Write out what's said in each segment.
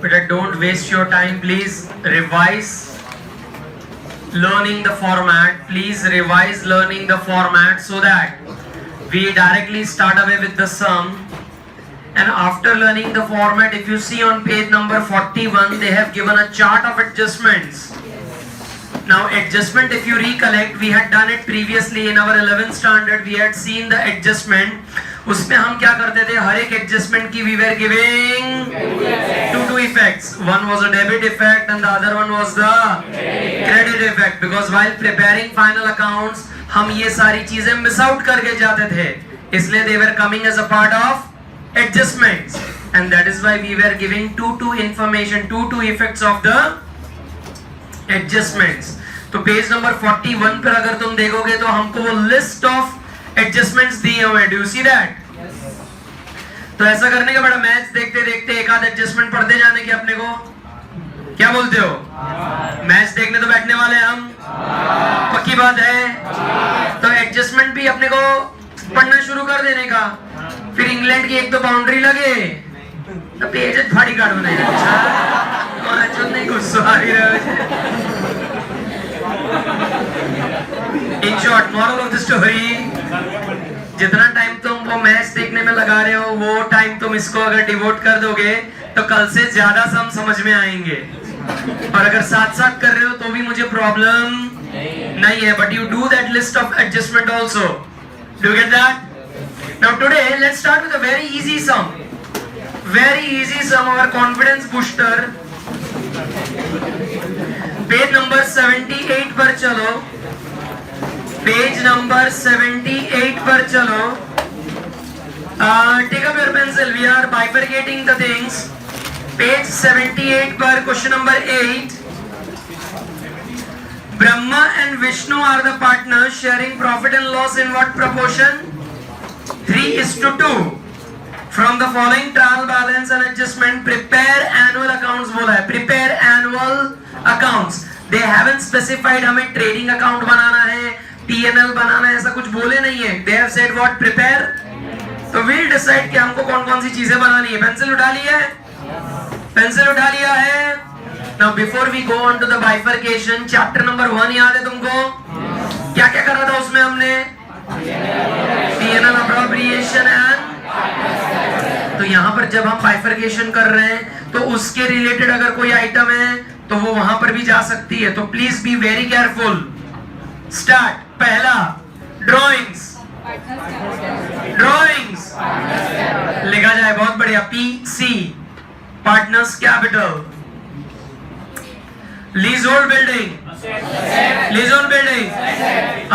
But don't waste your time. Please revise learning the format. Please revise learning the format so that we directly start away with the sum. And after learning the format, if you see on page number 41, they have given a chart of adjustments. Now adjustment, if you recollect, we had done it previously in our 11th standard. We had seen the adjustment. उसमें हम क्या करते थे, हर एक adjustment की we were giving two effects. One was a debit effect and the other one was the credit effect. Because while preparing final accounts, हम ये सारी चीजें मिस आउट करके जाते थे, इसलिए they were coming as a part of adjustments, and that is why we were giving two information, two effects of the adjustments. तो page number 41 पर अगर तुम देखोगे तो हमको वो लिस्ट ऑफ एडजस्टमेंट्स दिए हुए हैं. Do you see that? तो ऐसा करने का बड़ा मैच देखते देखते एक आध एडजस्टमेंट पढ़ते जाने की अपने को. क्या बोलते हो? मैच देखने तो बैठने वाले हम, पक्की बात है. तो एडजस्टमेंट भी अपने को पढ़ना शुरू कर देने का. फिर इंग्लैंड की एक तो बाउंड्री लगे तो पेज फाड़ी काट बनाई. और अच्छा नहीं गुस्सा आ रही है. In short, moral of the story, जितना टाइम तुम वो मैच देखने में लगा रहे हो, वो टाइम तुम इसको अगर डिवोट कर दोगे तो कल से ज्यादा सम समझ में आएंगे. और अगर साथ साथ कर रहे हो तो भी मुझे प्रॉब्लम नहीं है. But you do that list of adjustment also. Do get that? Now today let's start with a very easy sum. Very easy sum, our confidence booster. Page number 78 पर चलो. पेज नंबर 78 पर चलो. Take up your pencil. We are bifurcating the things. Page 78 पर question number 8. Brahma and Vishnu are the partners sharing profit and loss in what proportion? 3:2. From the following trial balance and adjustment, prepare annual accounts बोला है. Prepare annual accounts. They haven't specified हमें trading account बनाना है, P&L बनाना है, ऐसा कुछ बोले नहीं है. They have said what? Prepare. तो we'll decide कि हमको कौन कौन सी चीजें बनानी है. पेंसिल उठा लिया है? पेंसिल उठा लिया है? Now before we go on to the bifurcation, chapter number 1 याद है तुमको? क्या क्या करा था उसमें हमने? P&L appropriation and. तो यहाँ पर जब हम बाइफरकेशन कर रहे हैं तो उसके रिलेटेड अगर कोई आइटम है तो वो वहां पर भी जा सकती है. तो please be very careful. Start. पहला ड्रॉइंग्स. ड्रॉइंग्स लिखा जाए. बहुत बढ़िया. PC partners capital. Leasehold building. Leasehold building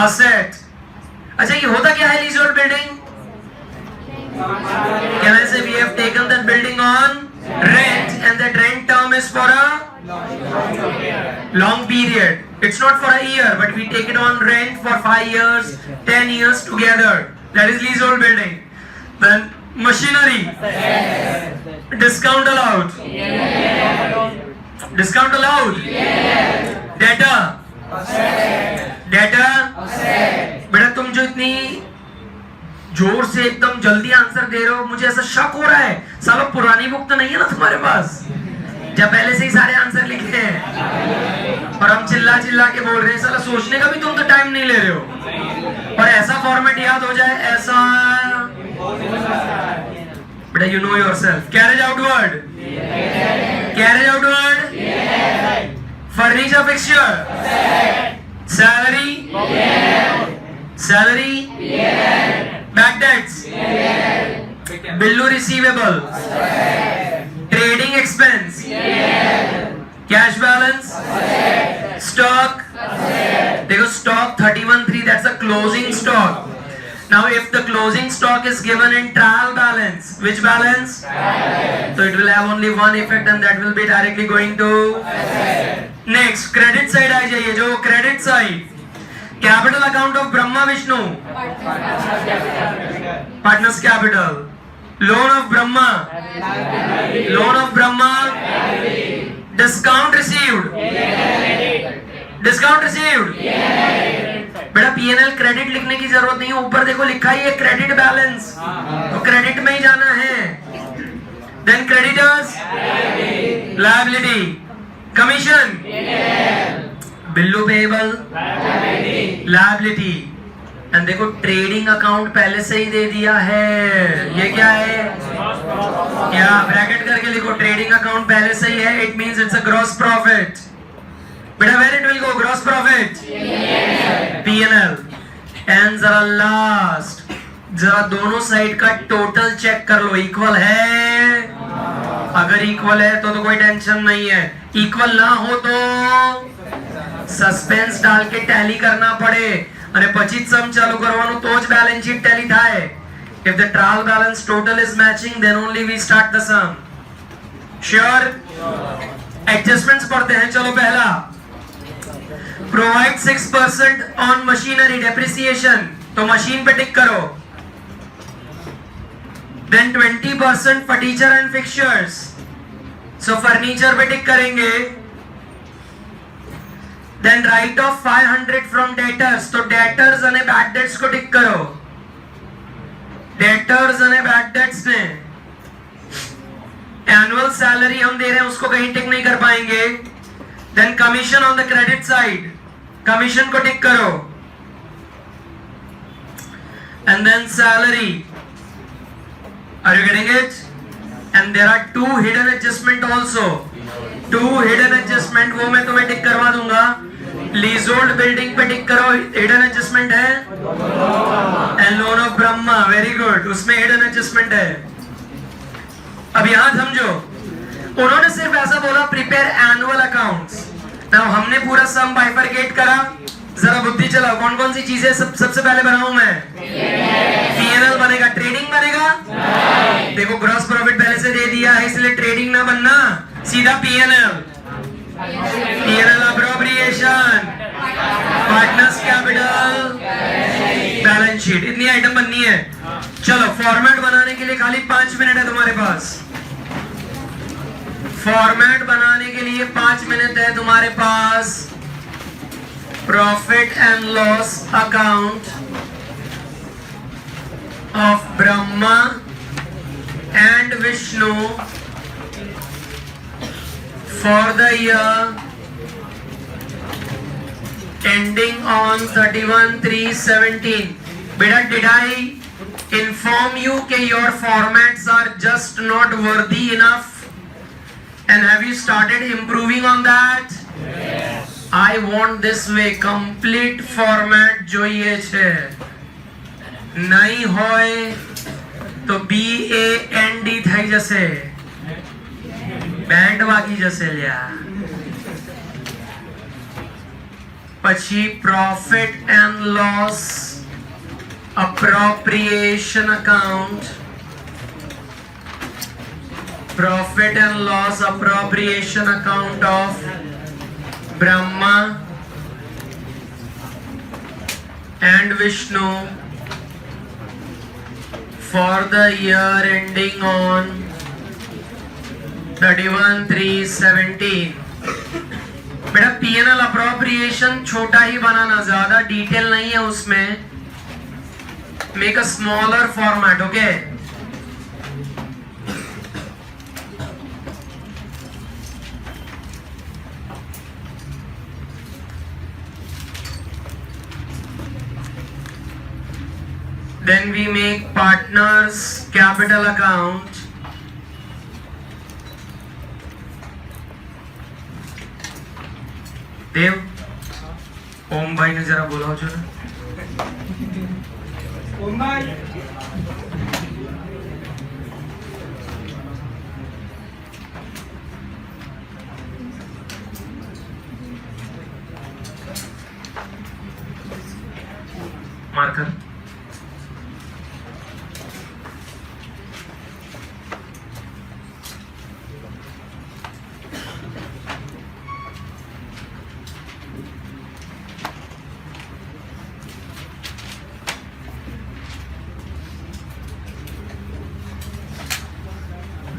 asset. अच्छा ये होता क्या है leasehold building? Can I say we have taken that building on rent and that rent term is for a long period. It's not for a year, but we take it on rent for 5 years, 10 years together. That is leasehold building. Then machinery. Discount allowed. Discount allowed. Data. Data. बेटा तुम जो इतनी जोर से एकदम जल्दी answer दे रहे हो, मुझे ऐसा शक हो रहा है साला पुरानी बुक तो नहीं है ना तुम्हारे पास, जब पहले से ही सारे आंसर लिखे हैं और हम चिल्ला चिल्ला के बोल रहे हैं. साला सोचने का भी तुम तो टाइम नहीं ले रहे हो. और ऐसा फॉर्मेट याद हो जाए ऐसा. बेटा you know yourself. Carriage outward. Carriage outward. Furniture fixture. Salary. Salary. Bad debts. Bill receivable. Trading expense. Cash balance. Stock. देखो stock 31.3, that's a closing stock. Now if the closing stock is given in trial balance, which balance? So it will have only one effect and that will be directly going to. Next credit side आ जाइए. जो credit side, capital account of Brahma Vishnu. Partners capital. Loan of Brahma. Loan of Brahma. Discount received. Discount received. बेटा P&L credit लिखने की जरूरत नहीं है. ऊपर देखो लिखा ही है क्रेडिट बैलेंस, तो क्रेडिट में ही जाना है. Then creditors. liability, commission, Billu payable, liability, and देखो ट्रेडिंग अकाउंट पहले से ही दे दिया है, ये क्या है, या ब्रैकेट करके लिखो, ट्रेडिंग अकाउंट पहले से ही है, it means it's a gross profit. बेटा where it will go, gross profit, P&L। And जरा लास्ट, जरा दोनों साइड का टोटल चेक कर लो, इक्वल है, अगर इक्वल है तो कोई टेंशन नहीं है, इक्वल ना हो तो सस्पेंस डाल के टैली करना पड़े, અને પછી જ સમ ચાલુ કરવાનું તો જ બેલેન્સ શીટ ટેલી થાય। if the trial balance total is matching then only we start the sum। sure? adjustments पढ़ते हैं, चलो पहला, provide 6% on machinery depreciation, तो मशीन पे टिक करो, then 20% furniture and fixtures, so furniture पे टिक करेंगे, then write off 500 from debtors, तो debtors અને bad debts को टिक करो, debtors અને bad debts ने annual salary हम दे रहे हैं उसको कहीं टिक नहीं कर पाएंगे, then commission on the credit side, commission को टिक करो, and then salary, are you getting it? and there are two hidden adjustment also, two hidden adjustment, वो मैं तुम्हें टिक करवा दूंगा, लीजोल्ड बिल्डिंग पे टिक करो, हिडन एडजस्टमेंट है, and loan of Brahma, very good, उसमें हिडन एडजस्टमेंट है। अब यहां समझो, उन्होंने सिर्फ ऐसा बोला प्रिपेयर एनुअल अकाउंट्स, नाउ हमने पूरा सम बाइफरकेट करा, जरा बुद्धि चलाओ, कौन कौन सी चीजें सबसे पहले बनाऊं मैं, P&L बनेगा, ट्रेडिंग बनेगा, देखो ग्रॉस प्रॉफिट पहले से दे दिया है इसलिए ट्रेडिंग ना बनना, सीधा P&L appropriation, partners capital, balance sheet, इतनी आइटम बननी है। चलो फॉर्मेट बनाने के लिए खाली 5 मिनट है तुम्हारे पास, फॉर्मेट बनाने के लिए 5 मिनट है तुम्हारे पास। Profit and loss account of Brahma and Vishnu for the year ending on 31/3/17। बेटा did I inform you कि your formats are just not worthy enough and have you started improving on that? Yes। I want this way, complete format જોઈએ છે, નહીં હોય તો BAND થઈ જશે, band વાગી જશે લ્યા। પછી profit and loss appropriation account, profit and loss appropriation account of Brahma and Vishnu for the year ending on 31/3/17। बेटा P&L अप्रोप्रिएशन छोटा ही बनाना, ज्यादा डिटेल नहीं है उसमें, make a smaller format, okay. Then we make partners capital account, देव ओम भाई ने जरा बोलाओ जो ना, ओम भाई marker,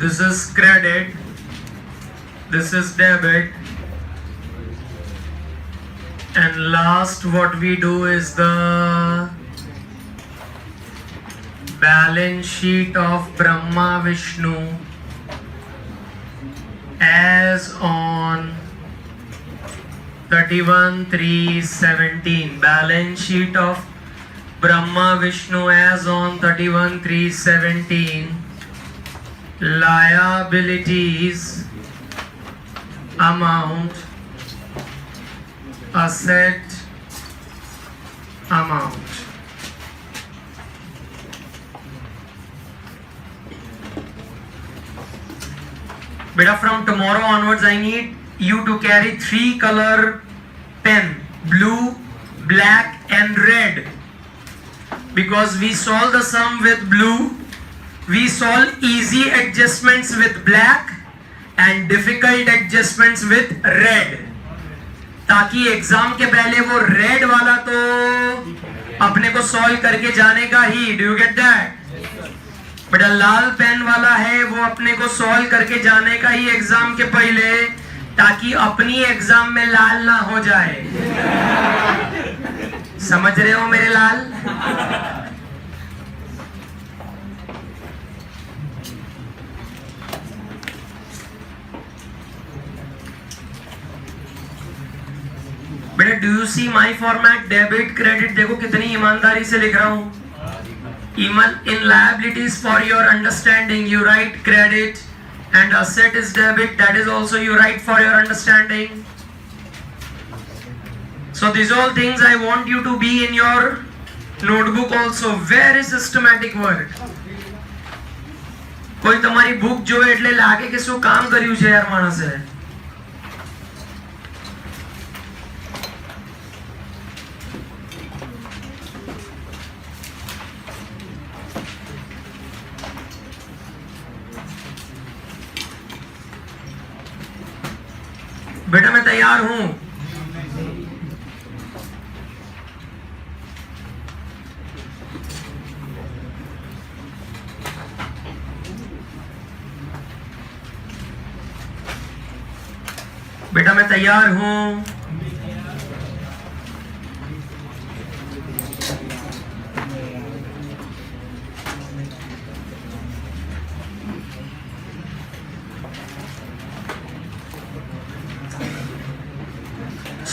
this is credit, this is debit, and last what we do is the balance sheet of Brahma Vishnu as as on 31/3/17. Balance sheet of Brahma Vishnu as on 31/3/17. Liabilities amount, asset amount. Beta, from tomorrow onwards I need you to carry 3 color pen, blue, black and red, because we solve the sum with blue, we solve easy adjustments with black and difficult adjustments with red, ताकि exam के पहले वो red वाला तो अपने को solve करके जाने का ही, डू यू गेट दैट? बेटा लाल पेन वाला है वो अपने को सॉल्व करके जाने का ही एग्जाम के पहले, ताकि अपनी एग्जाम में लाल ना हो जाए। समझ रहे हो मेरे लाल? बेटा do you see my format? Debit credit देखो कितनी ईमानदारी से लिख रहा हूं। Even in liabilities, for your understanding, you write credit, and asset is debit, that is also you write for your understanding. So these all things I want you to be in your notebook also. Very systematic work. कोई तुम्हारी book जो એટલે લાગે કે શું કામ કર્યું છે યાર માણસે। बेटा मैं तैयार हूं। बेटा मैं तैयार हूं।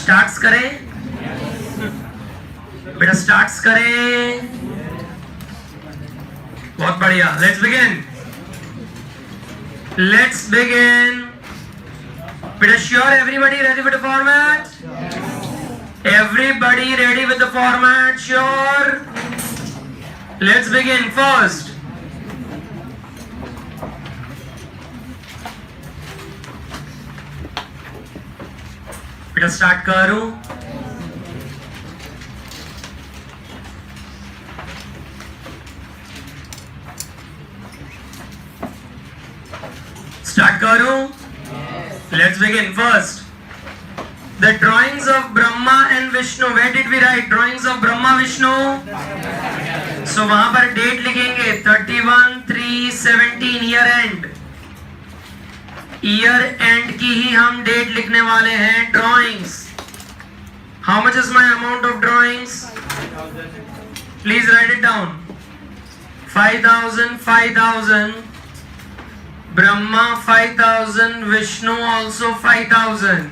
स्टार्ट्स करें बेटा, स्टार्ट्स करें। बहुत बढ़िया, लेट्स बिगिन। लेट्स बिगिन बेटा। Sure everybody ready with the format? Everybody ready with the format? Sure? Let's begin. First बेटा स्टार्ट करूं? स्टार्ट करूं? Let's begin. First, the drawings of Brahma and Vishnu. Where did we write drawings of Brahma Vishnu? So वहां पर date लिखेंगे 31/3/17, year and. Year and की ही हम date लिखने वाले हैं। Drawings, how much is my amount of drawings? Please right it down. 5,000, 5,000, Brahma 5,000, Vishnu also 5,000.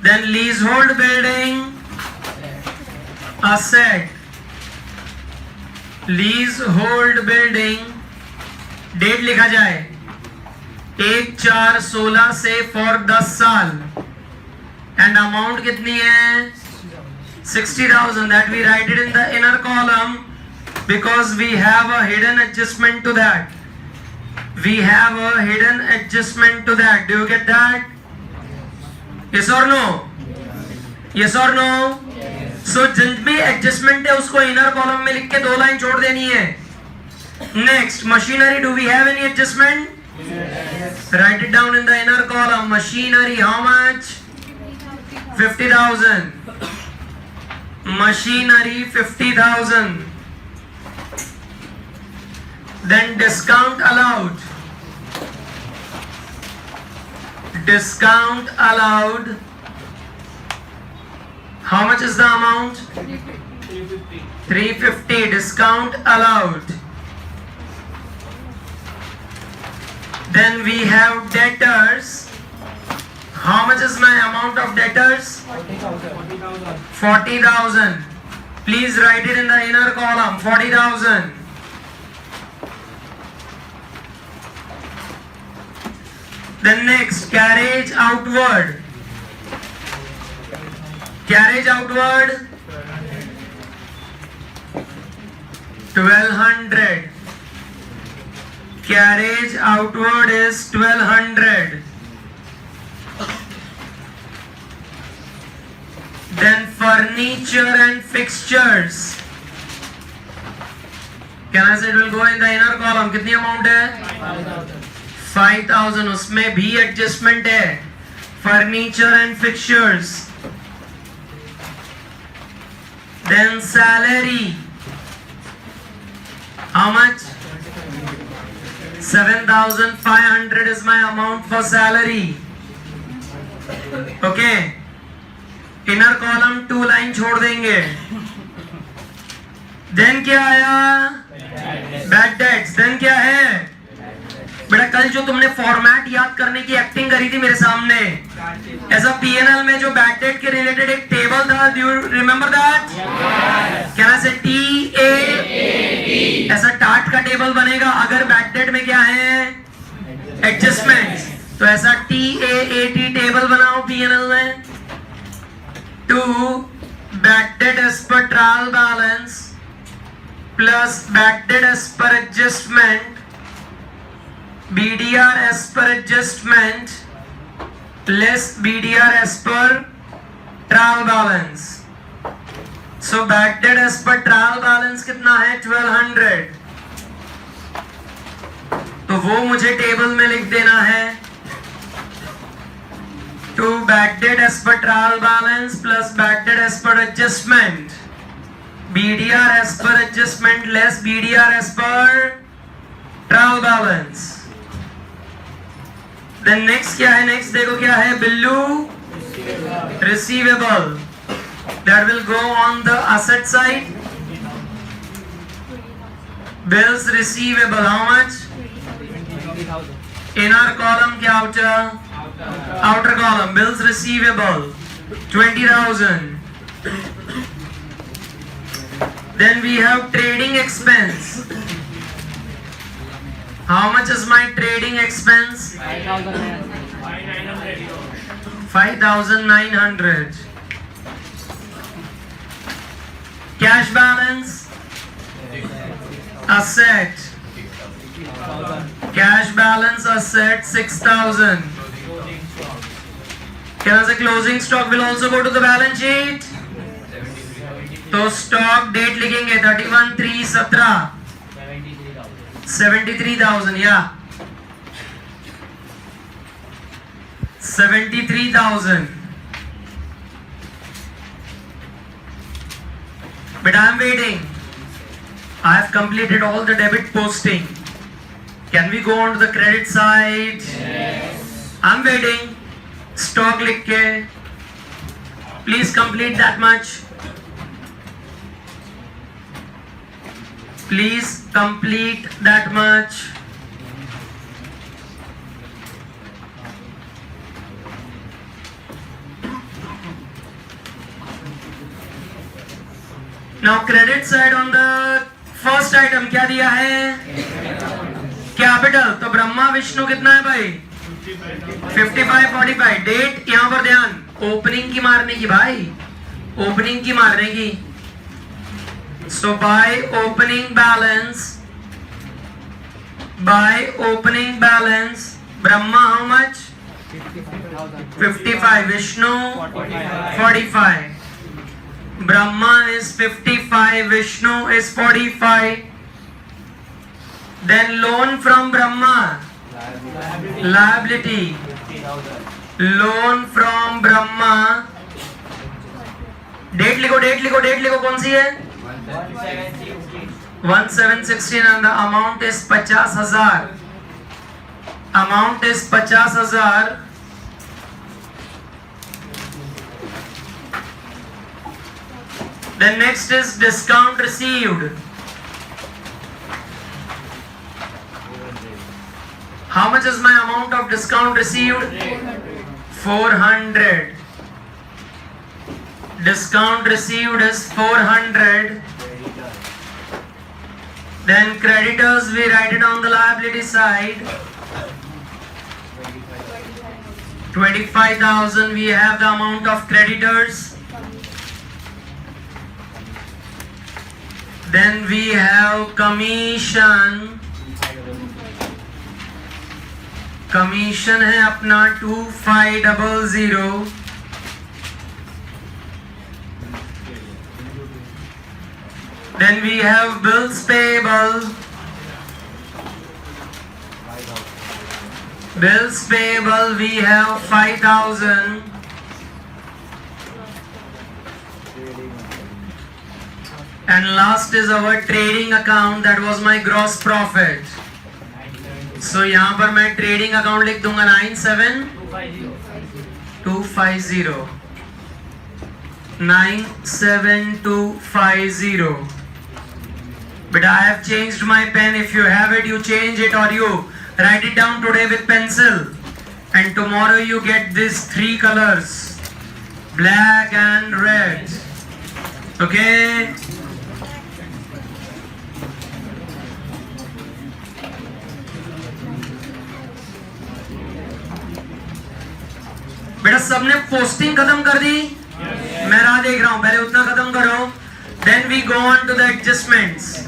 Then leasehold building, asset, leasehold building, date लिखा जाए 1/4/16 से फॉर 10 साल, एंड अमाउंट कितनी है? 60,000. That we write it in the inner column because we have a hidden adjustment to that. We have a hidden adjustment to that. Do you get that? Yes or no? Yes or no? So जिन भी adjustment है उसको inner column में लिख के 2 line छोड़ देनी है। Next, machinery. Do we have any adjustment? Yes. Write it down in the inner column. Machinery, how much? 50,000. Machinery 50,000. Then discount allowed. Discount allowed. How much is the amount? 350. Discount allowed. Then we have debtors. How much is my amount of debtors? 40,000. Please write it in the inner column. 40,000. Then next, carriage outward. Carriage outward 1200. Carriage outward is 1200. Then furniture and fixtures. Can I say it will go in the inner column? कितनी amount है? 5,000. उसमें भी adjustment है. Furniture and fixtures. Then salary. How much? 7,500 is my amount for salary. Okay. Inner column 2 line छोड़ देंगे. Then क्या आया? Bad debts. Then क्या है? बेटा कल जो तुमने फॉर्मेट याद करने की एक्टिंग करी थी मेरे सामने, ऐसा पीएनएल में जो बैड डेट के रिलेटेड एक टेबल था, डू यू रिमेंबर दैट? क्या ना से TAAD ऐसा टाट का टेबल बनेगा अगर बैड डेट में क्या है? एडजस्टमेंट्स. तो ऐसा TAAT टेबल बनाओ पीएनएल में. To bad debt as per trial balance plus bad debt as per adjustment, BDR as per adjustment less BDR as per trial balance. So bad debt as per trial balance कितना है? 1200. तो वो मुझे table में लिख देना है. To bad debt as per trial balance plus bad debt as per adjustment, BDR as per adjustment less BDR as per trial balance. Then next क्या है? Next देखो क्या है? Billu receivable. That will go on the asset side. Bills receivable. How much? Inner column क्या? outer? Outer column. Bills receivable 20,000. Then we have trading expense. How much is my trading expense? 5,900. Cash balance? Asset. Cash balance asset 6,000. Can I say closing stock will also go to the balance sheet? तो stock date लिखेंगे 31/3/17. 73,000. Yeah, 73,000. But I am waiting. I have completed all the debit posting. Can we go on to the credit side? Yes. I am waiting. Stock लिख के please complete that much. Please complete that much. Now credit side on the first item क्या दिया है? Capital. तो ब्रह्मा विष्णु कितना है भाई? 55-45. Date यहां पर ध्यान, ओपनिंग की मारने की भाई, ओपनिंग की मारने की. So by opening balance, Brahma how much? 55. Vishnu 45. Brahma is 55. Vishnu is 45. Then loan from Brahma, liability. Loan from Brahma. Date लिखो कौन सी है? 1716 and the amount is 50,000. Amount is 50,000. Then next is discount received. How much is my amount of discount received? 400. Discount received is 400. Then creditors, we write it on the liability side. 25,000, we have the amount of creditors. Then we have commission. Commission है अपना 2500. Then we have bills payable. Bills payable, we have 5,000. And last is our trading account, that was my gross profit. So यहाँ पर मैं trading account लिख दूंगा 97250. 97250. But I have changed my pen. If you have it, you change it, or you write it down today with pencil. And tomorrow you get these 3 colors, black and red. Okay? बेटा सबने posting खत्म कर दी? मैं राह देख रहा हूं, पहले उतना खत्म करो. Then we go on to the adjustments.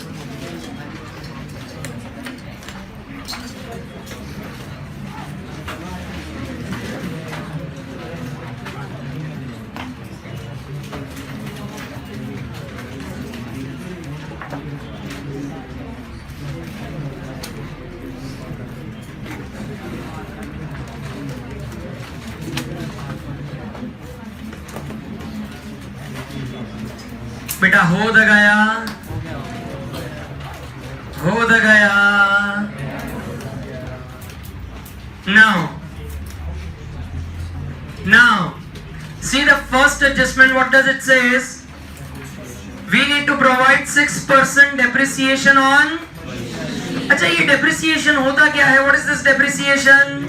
बेटा हो द गया, हो द गया. Now see the first adjustment. What does it says? We need to provide 6% depreciation on. अच्छा ये depreciation होता क्या है? What is this depreciation?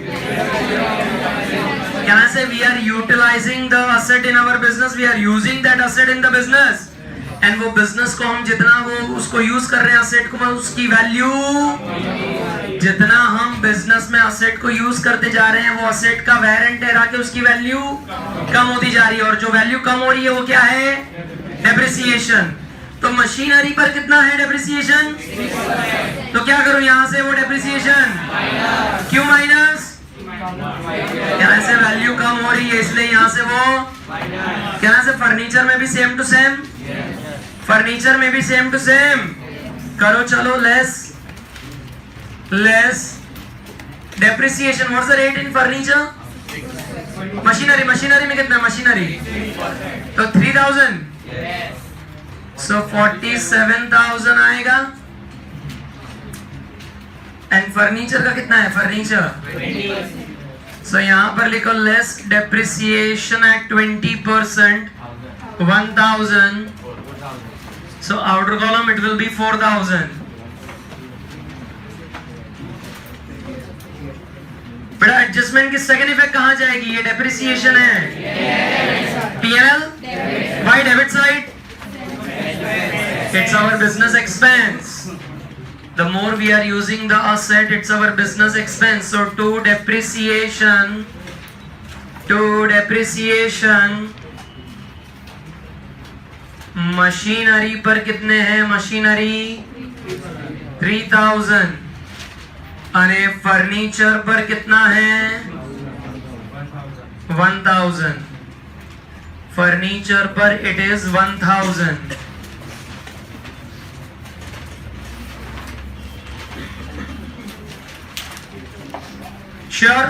Can I say we are utilizing the asset in our business? We are using that asset in the business. And वो business को हम जितना वो उसको यूज कर रहे हैं असेट को, उसकी वैल्यू, जितना हम बिजनेस में असेट को यूज करते जा रहे हैं वो असेट का वेयर एंड टेयर आके उसकी वैल्यू कम होती जा रही है. और जो वैल्यू कम हो रही है वो क्या है? डेप्रिसिएशन. तो मशीनरी पर कितना है डेप्रिसिएशन? तो क्या करूं यहां से वो डेप्रिसिएशन क्यों माइनस? यहाँ से वैल्यू कम हो रही है इसलिए यहाँ से वो. यहाँ से फर्नीचर में भी सेम टू सेम, फर्नीचर में भी सेम टू सेम करो. चलो less depreciation. What's the rate in furniture? Machinery में कितना? मशीनरी तो 3000. सो 47,000 आएगा. एंड फर्नीचर का कितना है? फर्नीचर सो यहाँ पर लिखो less depreciation eight 20%, 1000. So outer column it will be 4,000. बेटा एडजस्टमेंट की सेकंड इफेक्ट कहां जाएगी? ये डेप्रिसिएशन है. P&L why debit side? It's our business expense. The more we are using the asset, it's our business expense. So to depreciation machinery पर कितने हैं? Machinery 3000. अरे फर्नीचर पर कितना है? 1000. फर्नीचर पर it is 1000. Sure?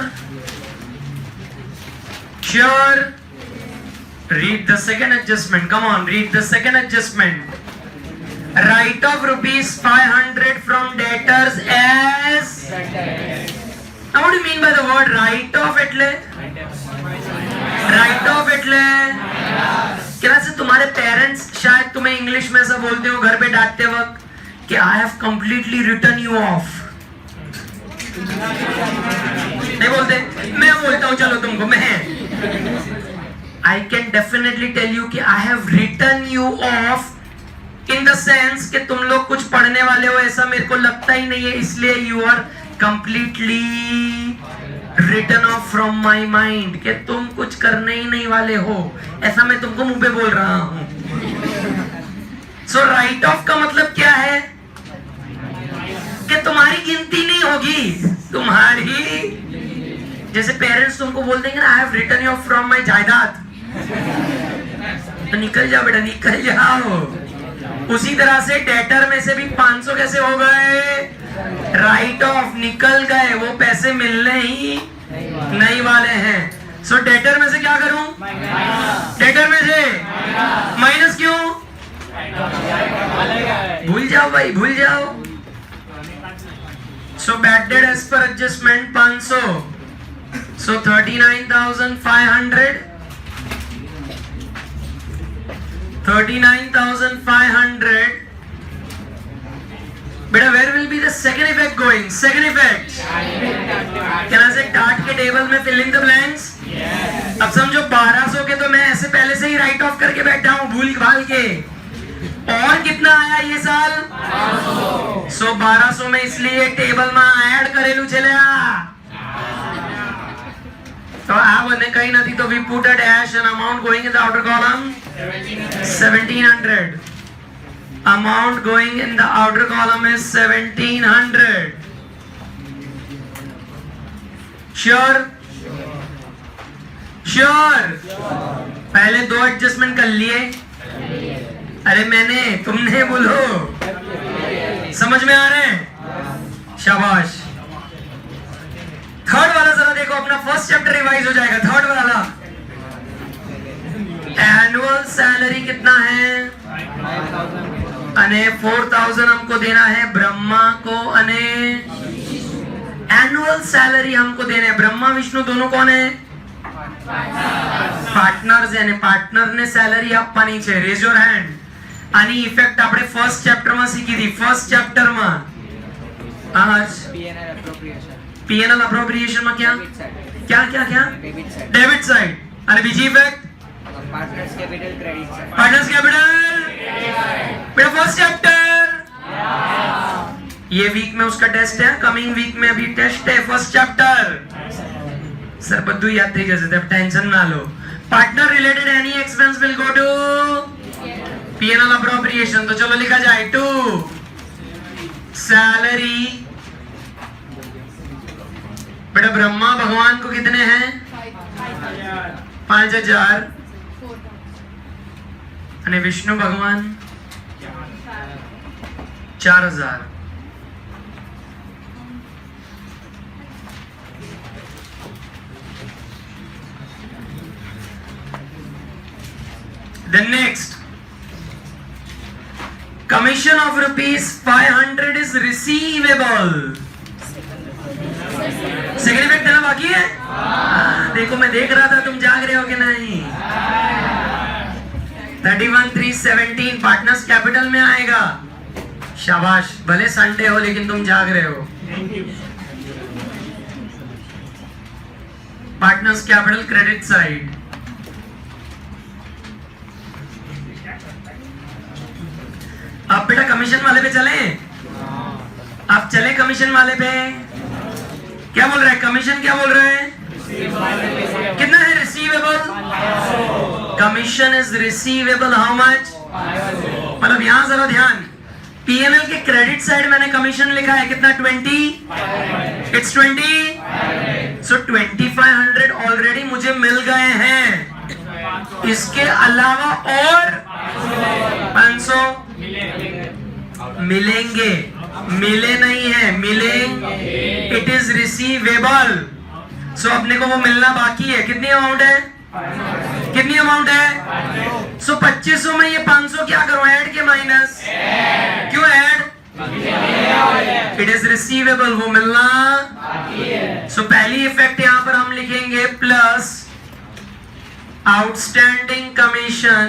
Read the second adjustment. Come on, read the second adjustment. Write off rupees 500 from debtors as. Now what do you mean by the word write off? Write off क्या से तुम्हारे parents शायद तुम्हें English में ऐसा बोलते हो घर पे डांटते वक्त कि I have completely written you off. नहीं बोलते, मैं बोलता हूं चलो तुमको, मैं I can definitely tell you कि I have written you of in the sense कि तुम लोग कुछ पढ़ने वाले हो ऐसा मेरे को लगता ही नहीं है, इसलिए you are completely written off from my mind कि तुम कुछ करने ही नहीं वाले हो, ऐसा मैं तुमको मुंह पे बोल रहा हूं। सो राइट ऑफ का मतलब क्या है कि तुम्हारी गिनती नहीं होगी, तुम्हारी जैसे पेरेंट्स तुमको बोल देंगे ना I have written you off from my जायदाद, तो निकल जाओ बेटा निकल जाओ। उसी तरह से डेटर में से भी 500 कैसे हो गए, राइट ऑफ निकल गए, वो पैसे मिलने ही नहीं वाले हैं। सो डेटर में से क्या करूं, डेटर में से माइनस क्यों, भूल जाओ भाई भूल जाओ। So bad debt as per adjustment 500, so 39,500 बेटा where will be the second effect going? Second effect can I say डांट के टेबल में fill in the blanks? Yes. अब समझो 1200 के तो मैं ऐसे पहले से ही राइट ऑफ करके बैठा हूँ भूल भाल के, और कितना आया ये साल 500। सो 1200 में इसलिए टेबल में ऐड करेलू चले तो आप कहीं नहीं तो we put a dash and amount going in the outer column 1700. Amount going in the outer column is 1700. Sure? Sure? पहले दो एडजस्टमेंट कर लिए, अरे मैंने तुमने बोलो, समझ में आ रहे हैं, शाबाश। थर्ड वाला जरा देखो, अपना फर्स्ट चैप्टर रिवाइज हो जाएगा। थर्ड वाला एनुअल सैलरी कितना है, अने 4000 हमको देना है ब्रह्मा को, अने एनुअल सैलरी हमको देना है। ब्रह्मा विष्णु दोनों कौन है, पार्टनर्स है, पार्टनर ने सैलरी આપવાની છે, રેઝ યોર હેન્ડ। આની ઇફેક્ટ આપણે ફર્સ્ટ ચેપ્ટર માં શીખી હતી। ફર્સ્ટ ચેપ્ટર માં पीएनएल अप्रोप्रिएशन में क्या क्या क्या क्या डेबिट साइड, अरे बीजी effect partners capital credit side, partners capital बेटा फर्स्ट चैप्टर। ये वीक में उसका टेस्ट है, कमिंग वीक में अभी टेस्ट है फर्स्ट चैप्टर। सर बद्दू याद થઈ જશે, तब टेंशन ना लो। Partner related any expense will go to PNL appropriation. तो चलो लिखा जाए टू सैलरी। बेटा ब्रह्मा भगवान को कितने हैं 5000, અને વિષ્ણુ ભગવાન 4000। Then next, commission of ₹500 is receivable. Second effect देना बाकी है, देखो मैं देख रहा था तुम जाग रहे हो कि नहीं। 31,317 पार्टनर्स कैपिटल में आएगा, शाबाश, भले संडे हो लेकिन तुम जाग रहे हो। Partners capital credit side. अब बेटा कमीशन वाले पे चले, अब चले कमीशन वाले पे। क्या बोल रहा है कमीशन, क्या बोल रहा है, कितना है receivable, commission is receivable how much, मतलब यहां जरा ध्यान, पीएनएल के क्रेडिट साइड मैंने कमीशन लिखा है कितना 20, इट्स 20, सो 2500 ऑलरेडी मुझे मिल गए हैं। इसके अलावा और 500 मिलेंगे, मिले नहीं है, मिलेंगे। इट इज रिसीवेबल, सो अपने को वो मिलना बाकी है। कितनी अमाउंट है, कितनी अमाउंट है, सो 2500 में ये 500 क्या करो, ऐड के माइनस, क्यों ऐड, इट इज रिसीवेबल, वो मिलना बाकी है। सो पहली इफेक्ट यहां पर हम लिखेंगे plus outstanding commission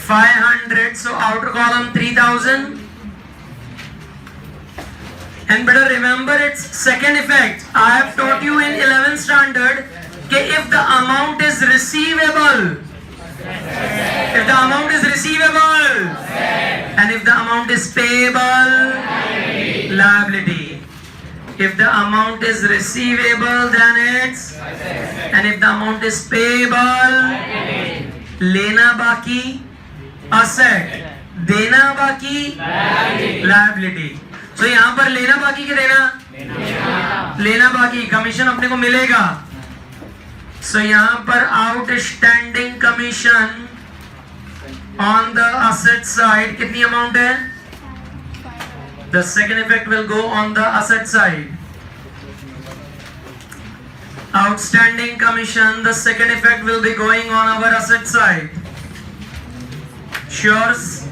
500, so outer column 3000 And better remember its second effect. I have taught you in 11th standard that if the amount is receivable, and if the amount is payable, liability. If the amount is receivable, then it's, and if the amount is payable, लेना बाकी asset, देना बाकी liability. तो यहाँ पर लेना बाकी क्या देना? लेना बाकी, कमीशन अपने को मिलेगा. So यहाँ पर outstanding commission on the asset side कितनी अमाउंट है? The second effect will go on the asset side. Outstanding commission, the second effect will be going on our asset side. Sures?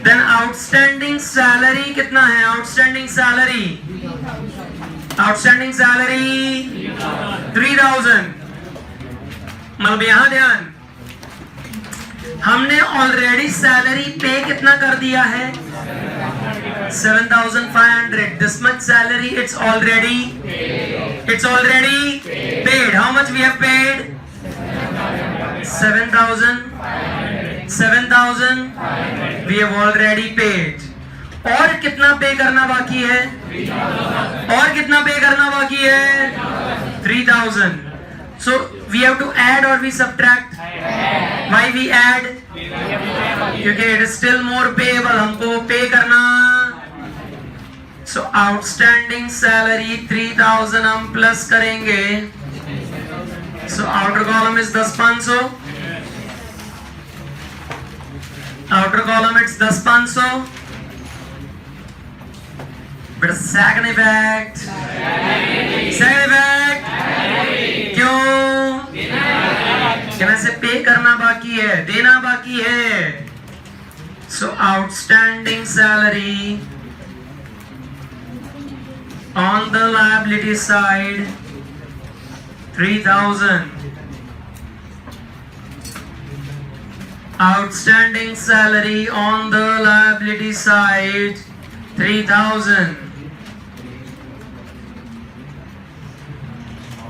Then outstanding salary कितना है? Outstanding salary 3000. मतलब यहाँ ध्यान, हमने already salary पे कितना कर दिया है? 7500. This much salary it's already paid. How much we have paid? 7000 we have already paid. और कितना पे करना बाकी है? 3000. So we have to add or we subtract? Why we add? क्योंकि it is still more payable, हमको पे करना. So outstanding salary 3000 हम प्लस करेंगे. So outer column is 10500. Outer column it's 10500. But second effect. क्यों? कहने से पे करना बाकी है, देना बाकी है. So outstanding salary on the liability side 3000. Outstanding salary on the liability side 3000.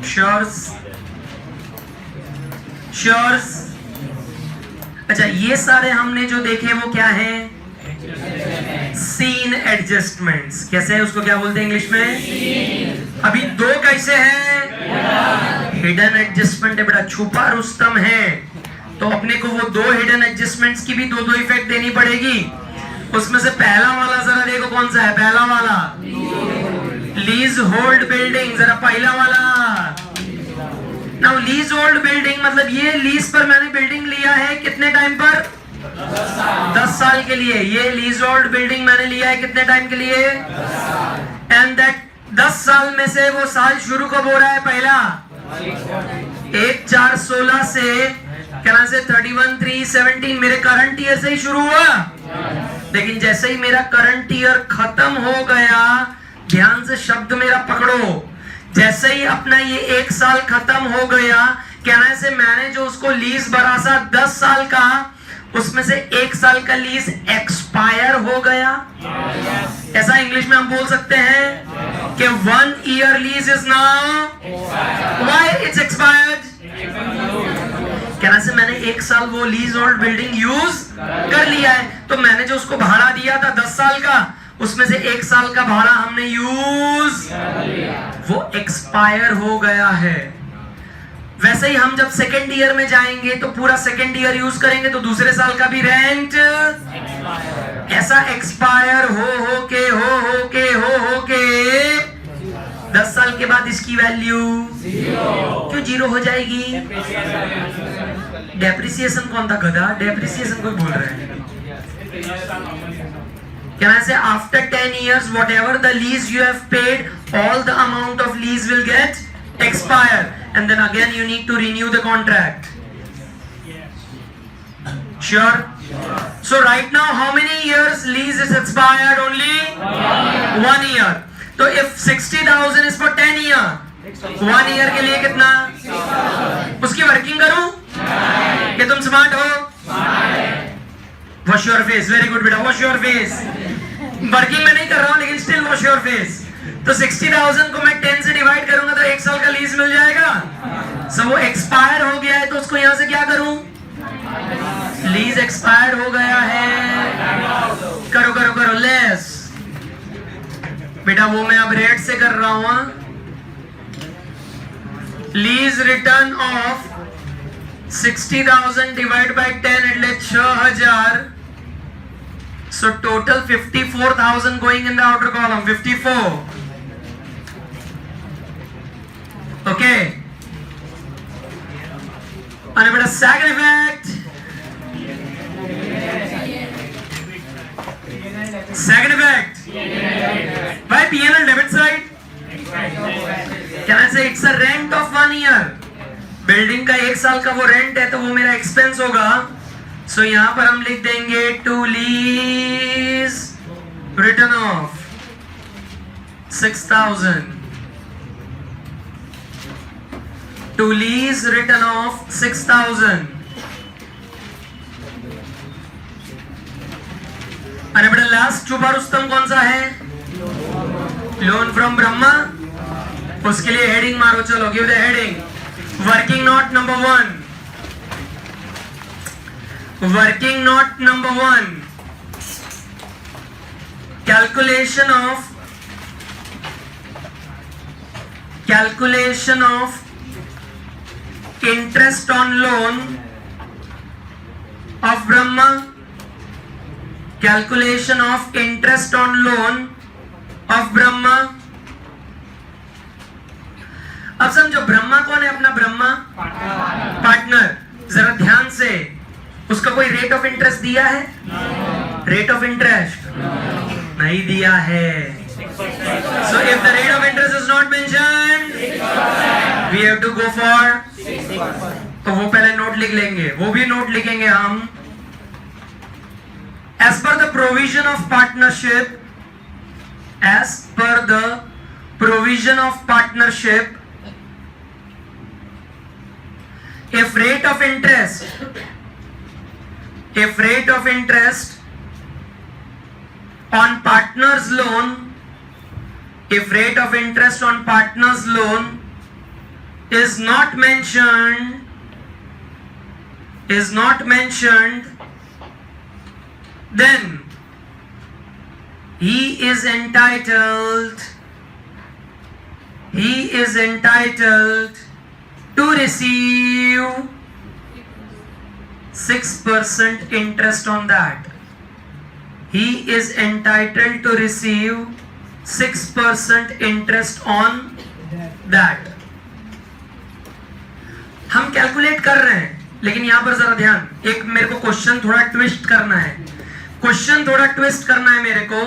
Sure. अच्छा, ये सारे हमने जो देखे वो क्या है? Seen adjustments. कैसे है उसको क्या बोलते हैं इंग्लिश में? अभी दो कैसे हैं? हिडन एडजस्टमेंट है बेटा, छुपा रुस्तम है. तो अपने को वो दो हिडन एडजस्टमेंट्स की भी दो इफेक्ट देनी पड़ेगी. उसमें से पहला वाला जरा देखो कौन सा है? पहला वाला लीज होल्ड बिल्डिंग. जरा पहला वाला. नाउ लीज होल्ड बिल्डिंग मतलब ये लीज पर मैंने बिल्डिंग लिया है कितने टाइम पर? 10 साल के लिए. ये लीज होल्ड बिल्डिंग मैंने लिया है कितने टाइम के लिए? एंड दैट 10 साल में से वो साल शुरू कब हो रहा है? पहला 1/4/16 से कहना से 31/3/17 मेरे करंट ईयर से ही शुरू हुआ. लेकिन जैसे ही मेरा करंट ईयर खत्म हो गया, ध्यान से शब्द मेरा पकड़ो, जैसे ही अपना ये 1 साल खत्म हो गया, कहना से मैंने जो उसको लीज भरा था 10 साल का, उसमें से 1 साल का लीज एक्सपायर हो गया. ऐसा इंग्लिश में हम बोल सकते हैं कि 1 year lease is now why it's expired. कहना से मैंने 1 साल वो लीज होल्ड बिल्डिंग यूज कर लिया है, तो मैंने जो उसको भाड़ा दिया था 10 साल का, उसमें से 1 साल का भाड़ा हमने यूज, वो एक्सपायर हो गया है. वैसे ही हम जब सेकेंड ईयर में जाएंगे तो पूरा सेकेंड ईयर यूज करेंगे, तो दूसरे साल का भी रेंट ऐसा एक्सपायर हो के 10 साल के बाद इसकी वैल्यू क्यों 0 हो जाएगी? डेप्रिसिएशन कौन था गधा? डेप्रिसिएशन कोई बोल रहा है. Can I say after 10 years whatever the lease you have paid, all the amount of lease will get expired, and then again you need to renew the contract. Sure? So right now how many years lease is expired? Only 1 year. So if 60,000 is for 10 year, 1 year के लिए कितना? उसकी working करूं? कि तुम smart हो? Wash your face, very good बेटा, wash your face. Working में नहीं कर रहा हूं लेकिन स्टिल वॉश योर फेस। तो 60,000 को मैं 10 से डिवाइड करूंगा तो 1 साल का लीज मिल जाएगा। सो वो एक्सपायर हो गया है तो उसको यहां से क्या करूं, लीज एक्सपायर हो गया है, करो करो करो लेस। बेटा वो मैं अब रेट से कर रहा हूं। Lease return of 60,000 divide by 10 એટલે 6000. So total 54,000 going in the outer column, 54. Okay. અને બેટા second effect. Second effect. By P&L debit side. Can I say it's a rent of 1 year? Building का 1 साल का वो रेंट है तो वो मेरा एक्सपेंस होगा। सो यहां पर हम लिख देंगे to lease return of 6,000, to lease return of 6,000। अरे बेटा लास्ट छुपा रुस्तम कौन सा है, लोन फ्रॉम ब्रह्मा। उसके लिए हेडिंग मारो, चलो give the heading. Working note number 1. Working note number 1. Calculation of interest on loan of Brahma. Calculation of interest on loan of Brahma. अब समझो ब्रह्मा कौन है, अपना ब्रह्मा पार्टनर। जरा ध्यान से, उसका कोई रेट ऑफ इंटरेस्ट दिया है? रेट ऑफ इंटरेस्ट नहीं दिया है। So if the rate of interest is not mentioned we have to go for, तो वो पहले नोट लिख लेंगे, वो भी नोट लिखेंगे हम। As per the provision of partnership, as per the provision of partnership, if rate of interest on partner's loan, if rate of interest on partner's loan is not mentioned, then he is entitled to receive 6% interest on that. He is entitled to receive 6% interest on that. हम calculate कर रहे हैं लेकिन यहां पर जरा ध्यान, एक मेरे को क्वेश्चन थोड़ा ट्विस्ट करना है। क्वेश्चन थोड़ा ट्विस्ट करना है मेरे को।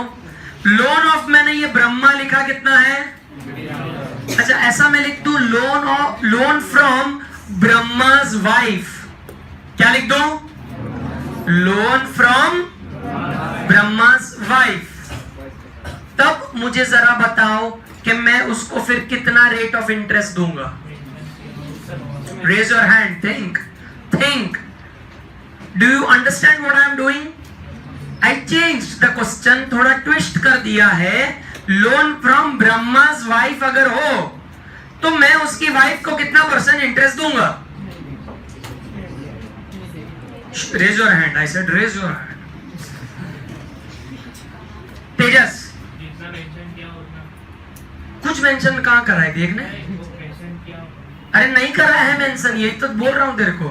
लोन ऑफ, मैंने ये ब्रह्मा लिखा कितना है? अच्छा ऐसा मैं लिख दूं, लोन फ्रॉम ब्रह्मा's वाइफ। क्या लिख दूं? लोन फ्रॉम ब्रह्मा's वाइफ। तब मुझे जरा बताओ कि मैं उसको फिर कितना रेट ऑफ इंटरेस्ट दूंगा। Raise your hand, think. Do you understand what I am doing? I changed the question, थोड़ा ट्विस्ट कर दिया है। लोन फ्रॉम ब्रह्मा's वाइफ अगर हो तो मैं उसकी वाइफ को कितना परसेंट इंटरेस्ट दूंगा? Raise your hand, I said raise your hand. Tejas, कुछ मेंशन कहां करा है देखने? अरे नहीं करा है मेंशन, यही तो बोल रहा हूं तेरे को।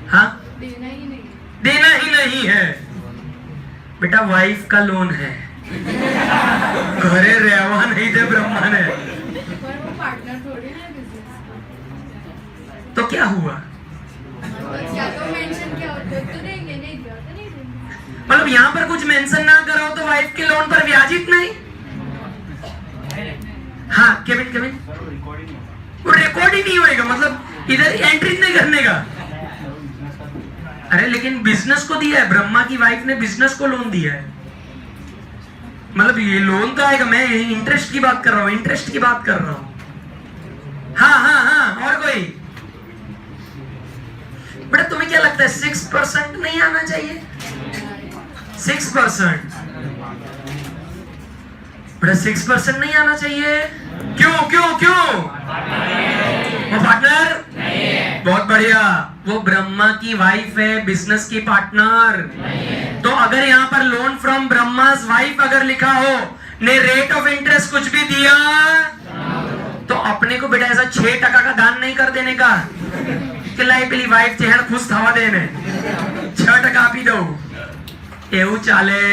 हाँ देना ही नहीं है बेटा, वाइफ का लोन है, घरे रेवा नहीं दे ब्रह्मा ने। पर वो पार्टनर थोड़ी ना बिजनेस। तो क्या हुआ? क्या तो मेंशन क्या होता है तो देंगे, नहीं दिया तो नहीं देंगे। मतलब यहाँ पर कुछ मेंशन ना करो तो वाइफ के लोन पर ब्याजित नहीं। हाँ केविन वो रिकॉर्ड ही नहीं होएगा, मतलब इधर एंट्री नहीं करने का। अरे लेकिन बिजनेस को दिया है, ब्रह्मा की वाइफ ने बिजनेस को लोन दिया है, मतलब ये लोन तो आएगा। मैं इंटरेस्ट की बात कर रहा हूँ, इंटरेस्ट की बात कर रहा हूँ। हाँ हाँ हाँ, और कोई? बेटा तुम्हें क्या क्या लगता है 6% नहीं आना चाहिए? 6%, बेटा 6% नहीं आना चाहिए। क्यों क्यों क्यों? वो पार्टनर बहुत बढ़िया, वो ब्रह्मा की वाइफ है, बिजनेस की पार्टनर। तो अगर यहाँ पर लोन फ्रॉम ब्रह्मास वाइफ अगर लिखा हो ने रेट ऑफ इंटरेस्ट कुछ भी दिया तो अपने को बेटा ऐसा 6% का दान नहीं कर देने का कि लाई पेली वाइफ चेहरा खुश थवा देने 6% આપી દઉં, એવું ચાલે?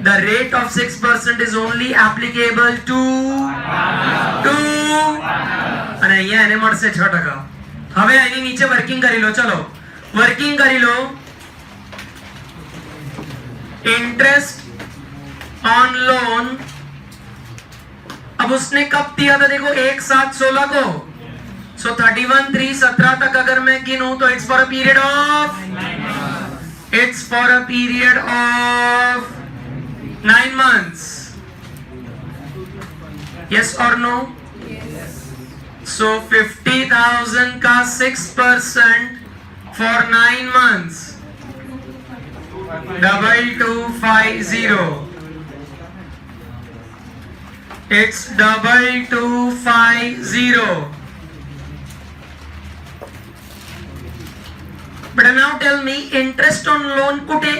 The rate of 6% is only applicable to અને અહીંયા એને મળશે 6%. હવે એની નીચે વર્કિંગ કરી લો, ચલો વર્કિંગ કરી લો. इंटरेस्ट ऑन लोन, अब उसने कब दिया था? देखो 1/7/16 को, सो 31/3/17 तक अगर मैं गिनूं तो it's for a period of 9 months. Yes or no? So 50,000 का 6% for 9 months, 2250. It's 2250. But now tell me, interest on loan कुठे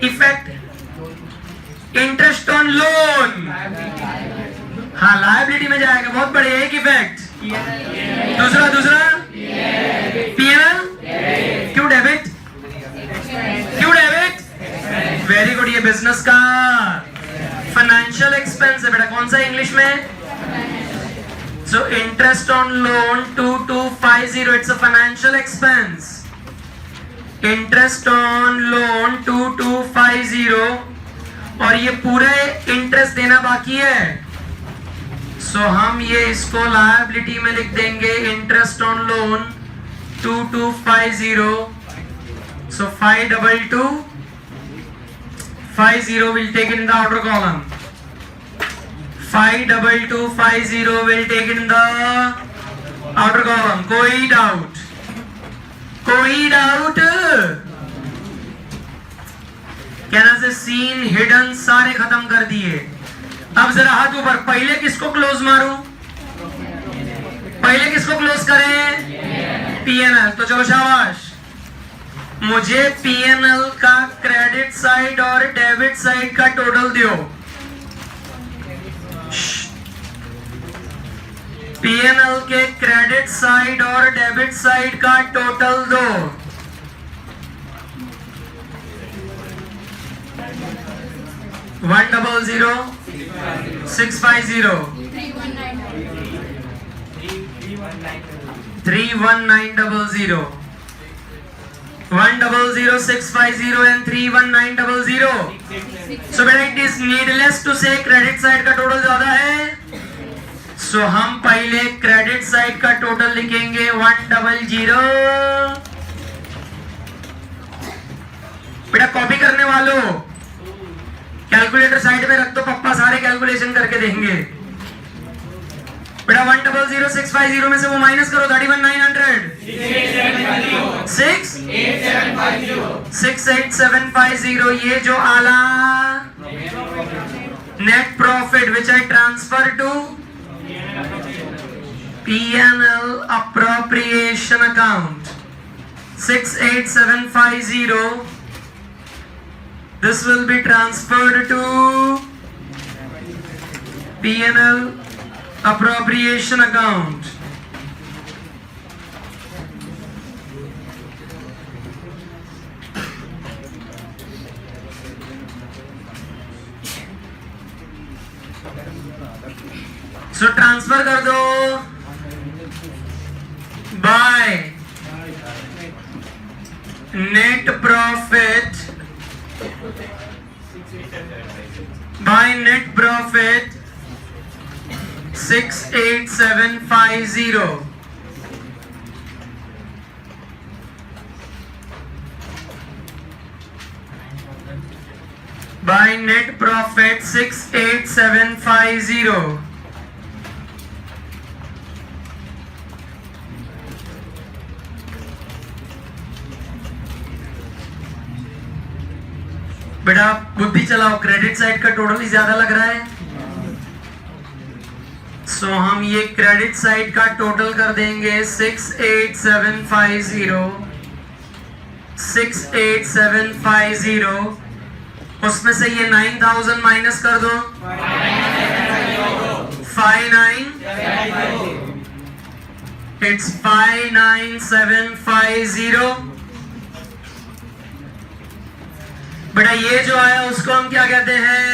effect? इंटरेस्ट ऑन लोन, हाँ लायबिलिटी में जाएगा, बहुत बढ़िया, एक इफेक्ट। दूसरा पीएनएल, क्यों डेबिट? वेरी गुड, ये बिजनेस का फाइनेंशियल एक्सपेंस है बेटा, कौन सा इंग्लिश में? So interest on loan 2250, it's a financial expense. Interest on loan 2250 और ये पूरे इंटरेस्ट देना बाकी है, सो हम ये इसको लायबिलिटी में लिख देंगे, interest on loan 2250. So 52250 will take it in the outer column. 52250 will take it in the outer column. कोई डाउट? कहना से सीन हिडन सारे खत्म कर दिए। अब जरा हाथ ऊपर, पहले किसको क्लोज मारूं? पहले किसको क्लोज करें? पीएनएल। तो चलो शाबाश, मुझे पीएनएल का क्रेडिट साइड और डेबिट साइड का टोटल दियो। पीएनएल के क्रेडिट साइड और डेबिट साइड का टोटल दो। 100,650, 31900, 100,650 and 31900. So बेटा इट इज नीडलेस टू से क्रेडिट साइड का टोटल ज्यादा है, सो हम पहले क्रेडिट साइड का टोटल लिखेंगे 100. बेटा कॉपी करने वालों कैलकुलेटर साइड में रख दो, पप्पा सारे कैलकुलेशन करके देंगे। बेटा 100,650 में से वो माइनस करो, 31,900, 68750, ये जो आला net profit which I transfer to PNL appropriation account 68750, this will be transferred to PNL appropriation account. So transfer कर दो by net profit, by net profit 68750. By net profit 68750. बेटा बुद्धि चलाओ, क्रेडिट साइड का टोटल ही ज्यादा लग रहा है। सो हम ये क्रेडिट साइड का टोटल कर देंगे 68750। उसमें से ये 9000 माइनस कर दो, 59, इट्स 59750। बेटा ये जो आया उसको हम क्या कहते हैं?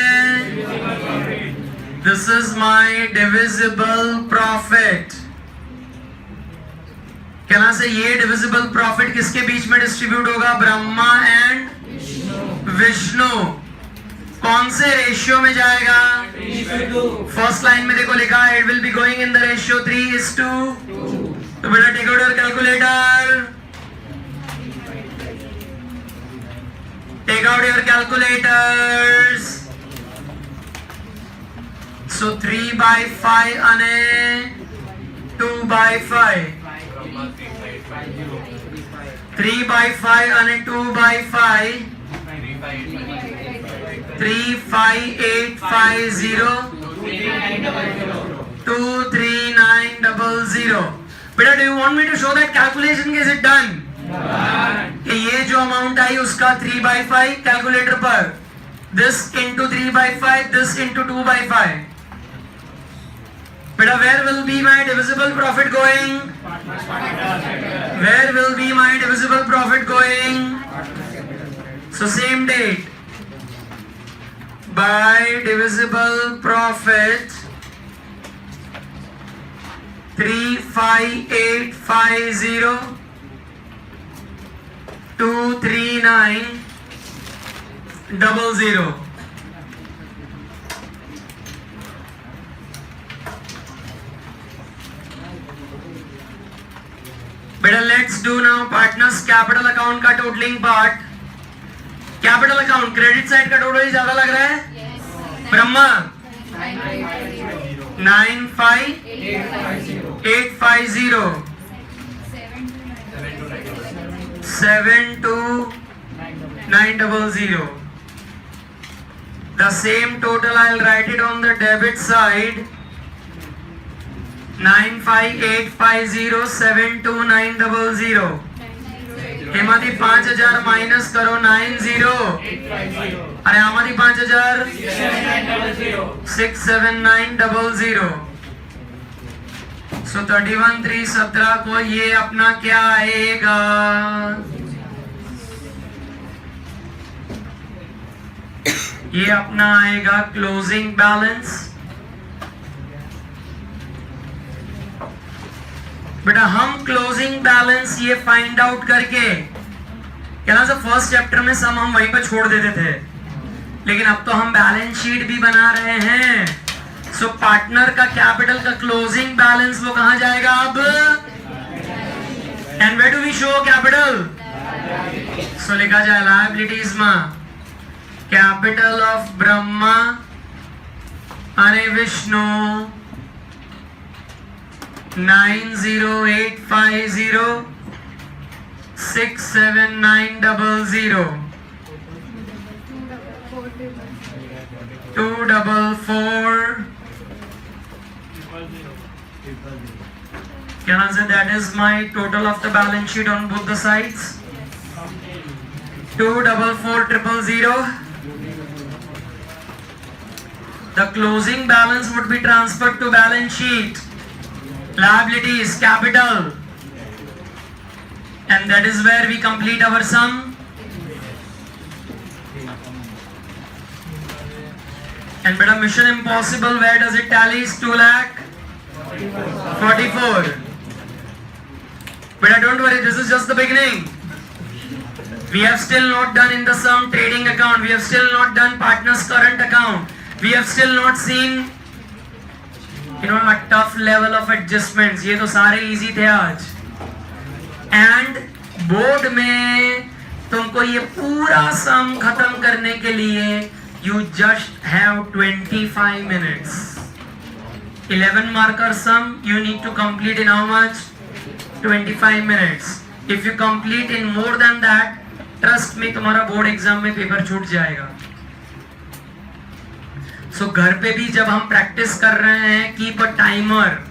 This is my divisible profit. कहना से ये डिविजिबल प्रॉफिट किसके बीच में डिस्ट्रीब्यूट होगा? ब्रह्मा एंड विष्णु। कौन से रेशियो में जाएगा? फर्स्ट लाइन में देखो लिखा है it will be going in the ratio 3:2। तो बेटा take out your calculator, take out your calculators. So 3/5 અને 2/5, 3/5 અને 2/5, 35850, 23900। बेटा do you want me to show that calculation? Is it done? कि ये जो अमाउंट आई उसका 3/5 कैलकुलेटर पर, this into 3/5, this into 2/5। Beta, where will be my divisible profit going? Where will be my divisible profit going? So same date. By divisible profit 35850, 23900। बेटा let's do now partners capital account का totalling part. Capital account credit side का total ही ज्यादा लग रहा है। Brahma 95850, 72900। The same total I'll write it on the debit side, 95850, 72900। એમાંથી 5000 minus કરો 90। અને આમાંથી 5000 67900। सो 31/3/17 को ये अपना क्या आएगा? ये अपना आएगा क्लोजिंग बैलेंस। बेटा हम क्लोजिंग बैलेंस ये फाइंड आउट करके क्या ना फर्स्ट चैप्टर में सम हम वहीं पर छोड़ देते थे, लेकिन अब तो हम बैलेंस शीट भी बना रहे हैं। सो पार्टनर का कैपिटल का क्लोजिंग बैलेंस वो कहां जाएगा अब? And where do we show capital? So लिखा जाए लायबिलिटीज में कैपिटल ऑफ ब्रह्मा અને Vishnu 90850 67900 244 Can I say that is my total of the balance sheet on both the sides? 244,000. The closing balance would be transferred to balance sheet. Liabilities, capital. And that is where we complete our sum. And beta Mission Impossible, where does it tallies? 2,44,000. But don't worry, this is just the beginning. We have still not done in the sum trading account. We have still not done partners current account. We have still not seen a tough level of adjustments. ये तो सारे easy थे आज. And board में तुमको ये पूरा सम खत्म करने के लिए you just have 25 minutes. 11 marker sum you need to complete in how much? 25 minutes. If you complete in more than that, trust में तुम्हारा बोर्ड एग्जाम में पेपर छूट जाएगा। सो घर पे भी जब हम प्रैक्टिस कर रहे हैं, keep a timer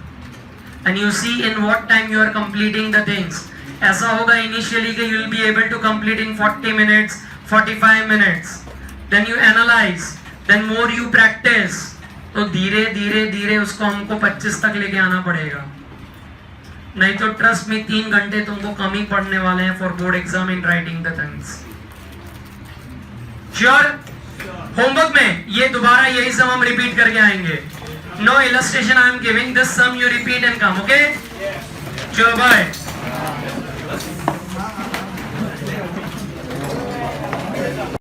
and you see in what time you are completing the things. ऐसा होगा इनिशियली कि you will be able to complete in 40 minutes, 45 minutes, then you analyse, then more you practise, तो धीरे धीरे धीरे उसको हमको 25 तक लेके आना पड़ेगा। नहीं तो ट्रस्ट में 3 घंटे तुमको कम ही पढ़ने वाले हैं for board exam in writing the things. Sure? Homework में ये दोबारा यही सम हम रिपीट करके आएंगे। No illustration I am giving, this sum you repeat and come, okay? चलो बाय।